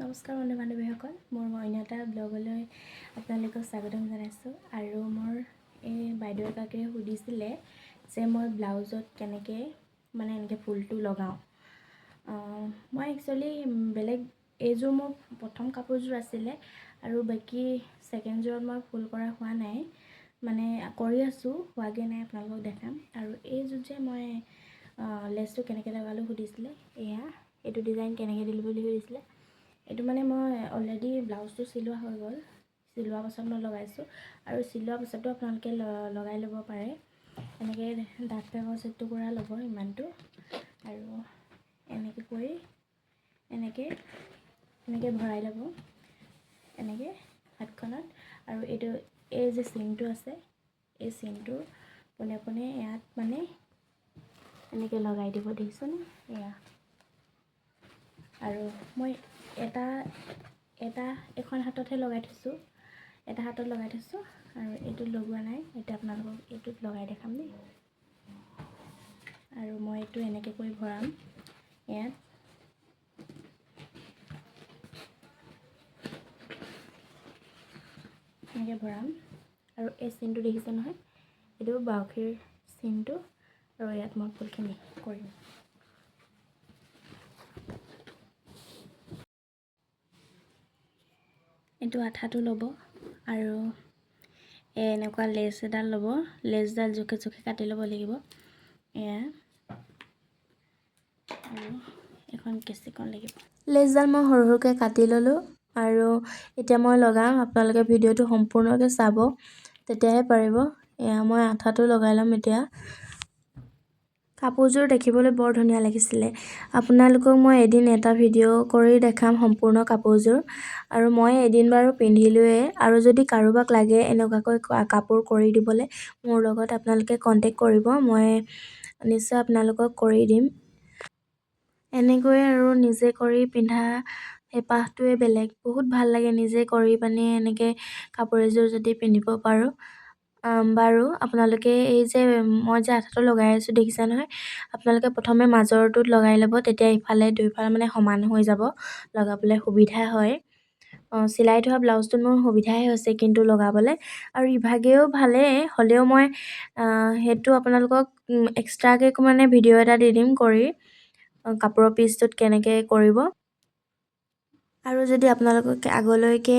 নমস্কাৰ বন্ধু বান্ধৱীসকল, মোৰ অন্য এটা ব্লগলৈ আপোনালোকক স্বাগতম জনাইছোঁ। আৰু মোৰ এই বাইদেউ এগৰাকীয়ে সুধিছিলে যে মই ব্লাউজত কেনেকৈ এনেকৈ ফুলটো লগাওঁ। মই একচুৱেলি বেলেগ এইযোৰ মোৰ প্ৰথম কাপোৰযোৰ আছিলে আৰু বাকী ছেকেণ্ডযোৰত মই ফুল কৰা হোৱা নাই, কৰি আছোঁ, হোৱাগৈ নাই, আপোনালোকক দেখাম। আৰু এইযোৰ যে মই লেচটো কেনেকৈ লগালোঁ সুধিছিলে, এইটো ডিজাইন কেনেকৈ দিলোঁ বুলি সুধিছিলে। এইটো মই অলৰেডি ব্লাউজটো চিলোৱা হৈ গ'ল, চিলোৱা পাছত মই লগাইছোঁ। আৰু চিলোৱা পাছতো আপোনালোকে লগাই ল'ব পাৰে। এনেকৈ ডাঠ কাগজ এটুকুৰা ল'ব ইমানটো, আৰু এনেকৈ কৰি এনেকৈ ভৰাই ল'ব এনেকৈ হাতখনত। আৰু এই যে চিনটো আছে, এই চিনটোৰ পোনে পোনে ইয়াত এনেকৈ লগাই দিব, দেখিছেনে? আৰু মই এখন হাততহে লগাই থৈছোঁ, এটা হাতত লগাই থৈছোঁ আৰু এইটোত লগোৱা নাই। এতিয়া আপোনালোকক এইটোত লগাই দেখাম দেই। আৰু মই এইটো এনেকৈ কৰি ভৰাম ইয়াত। এনেকৈ ভৰাম আৰু এই চিনটো দেখিছে নহয়, এইটো বাউসীৰ চিনটো, আৰু ইয়াত মই ফুলখিনি কৰিম। এইটো আঠাটো ল'ব আৰু এনেকুৱা লেচ এডাল ল'ব, লেচডাল জোখে জোখে কাটি ল'ব লাগিব। আৰু এখন কেঁচিকণ লাগিব। লেচডাল মই সৰু সৰুকৈ কাটি ল'লোঁ আৰু এতিয়া মই লগাম। আপোনালোকে ভিডিঅ'টো সম্পূৰ্ণকৈ চাব, তেতিয়াহে পাৰিব। মই আঠাটো লগাই ল'ম এতিয়া। কাপোৰযোৰ দেখিবলৈ বৰ ধুনীয়া লাগিছিলে। আপোনালোকক মই এদিন এটা ভিডিঅ' কৰি দেখাম সম্পূৰ্ণ কাপোৰযোৰ। আৰু মই এদিন বাৰু পিন্ধিলোৱে, আৰু যদি কাৰোবাক লাগে এনেকুৱাকৈ কাপোৰ কৰি দিবলৈ, মোৰ লগত আপোনালোকে কণ্টেক্ট কৰিব, মই নিশ্চয় আপোনালোকক কৰি দিম। এনেকৈ আৰু নিজে কৰি পিন্ধা হেঁপাহটোৱে বেলেগ, বহুত ভাল লাগে নিজে কৰি এনেকৈ কাপোৰ এযোৰ যদি পিন্ধিব পাৰোঁ। বাৰু আপোনালোকে এই যে মই যে আঠাটো লগাই আছোঁ দেখিছা নহয়, আপোনালোকে প্ৰথমে মাজৰটোত লগাই ল'ব, তেতিয়া ইফালে দুইফাল সমান হৈ যাব, লগাবলৈ সুবিধা হয়। চিলাই থোৱা ব্লাউজটোত মোৰ সুবিধাই হৈছে কিন্তু লগাবলৈ, আৰু ইভাগেও ভালেই হ'লেও মই সেইটো আপোনালোকক এক্সট্ৰাকৈ ভিডিঅ' এটা দি দিম কৰি, কাপোৰৰ পিচটোত কেনেকৈ কৰিব। আৰু যদি আপোনালোকক আগলৈকে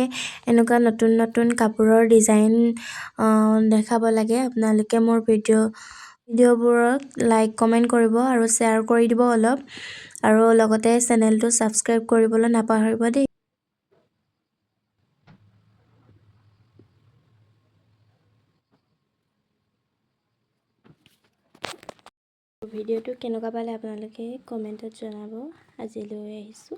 এনেকুৱা নতুন নতুন কাপোৰৰ ডিজাইন দেখাব লাগে, আপোনালোকে মোৰ ভিডিঅ'বোৰক লাইক কমেণ্ট কৰিব আৰু শ্বেয়াৰ কৰি দিব অলপ, আৰু লগতে চেনেলটো ছাবস্ক্ৰাইব কৰিবলৈ নাপাহৰিব দেই। ভিডিঅ'টো কেনেকুৱা পালে আপোনালোকে কমেণ্টত জনাব। আজিলৈ আহিছোঁ।